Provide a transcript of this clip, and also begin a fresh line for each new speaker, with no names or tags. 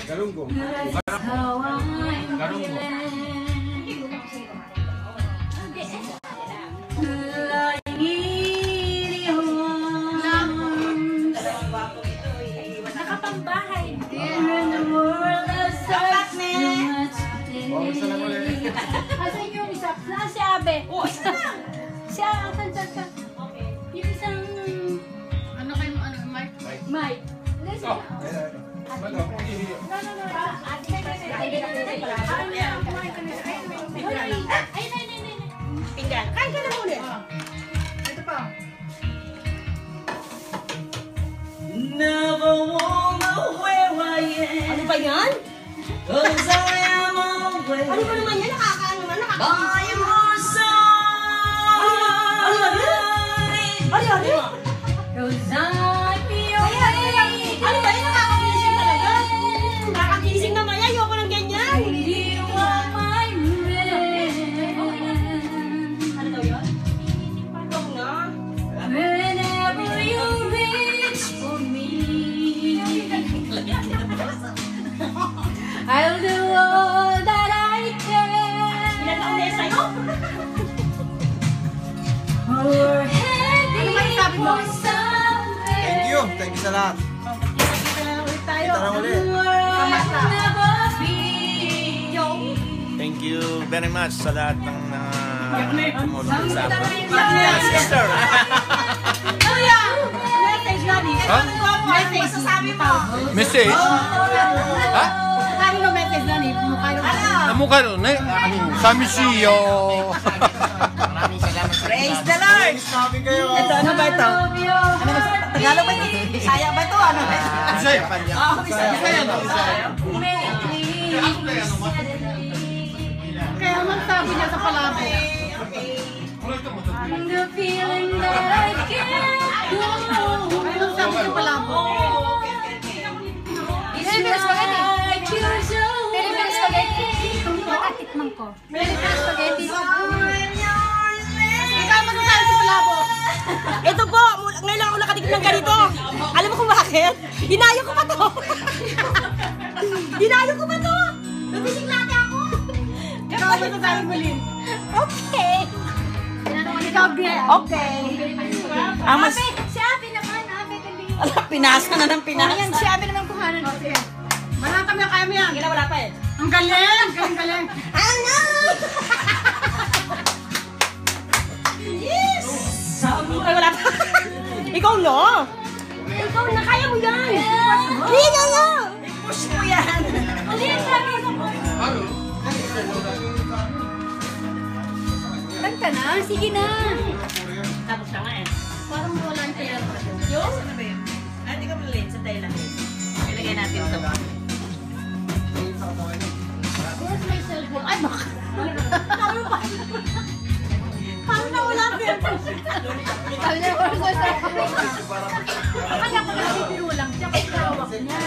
Galunggong.
Nakapambahay din. Asan yung isa? Saan si Abe? Siya, asan? Yung isang... Ano kayo, Mike? Mike.
Oh,
Pinggan. Kain ka na ulit. Ito pa.
Never wanna where I am.
Ano ba yan?
Cause I am always
Ano ba naman yan? Nakakaano naman?
by your side.
Ano? Cause I feel ano ba yan? Nakakagising talaga? Nakakagising naman yan. Ayoko ng ganyan.
You are my man.
Ano daw yun? Patong na.
Whenever you reach for me, I'll do all that I can.
Ilan taon na yan sa'yo?
We're heading
sabi mo?
for somewhere.
Thank you sa lahat.
Kita na ulit tayo.
Kita na ulit.
I'll never be.
Thank you very much sa lahat ng tumulong sa akin.
Sister.
Kuya! Message na ni.
Ha?
Message. Masasabi mo.
Message? Ha?
Sabi mo message na ni. Mukha yung
Namukha rin eh. Sami siyo.
Praise the Lord.
Sabi kayo.
Ito, ano ba ito? Ano ba? Tagalog ba ito? Bisaya ba ito? Ano ba?
Bisaya.
Oo, Bisaya.
Kaya man sabi niya sa palabo.
The feeling that I can't go.
Ano sabi sa palabo?
Pilipino spaghetti. Pilipino spaghetti.
Makatikman ko. Pilipino spaghetti. Ikaw masasabi sa palabo.
Ito po, ngayon lang ako nakatigil ng ganito. Alam mo kung bakit? Hinayo ko pa to. Hinayo ko pa to.
Bibisiklate ako. Ikaw masasabi mo, Lynn.
Okay.
Ikaw, Bia.
Okay. Ang mas...
Si Abby naman, Abby kali.
Ala, pinasa na ng pinasa.
Ayan, si Abby naman kuhanan. Okay. Marami kami, kaya mo yan.
Kailan wala pa eh.
Ang galing! Galing!
Ano? Yes! Ay, wala pa. Ikaw no? Ikaw na, kaya mo yan. Hindi na nga. I-push mo yan.
Hindi, sabi ko po. Kanta na, sige na.
Tapos ka nga eh.
Parang wala ang kaya.
Yung? Ano ba yun? Hindi ka malate sa tayo lang. Ilagay natin ito.
Where's my cellphone? Ay, baka.
Parang nawala ko yan.
Sabi niya, where's my cellphone? Akala ko na bibiro lang siya kasi hawak niya.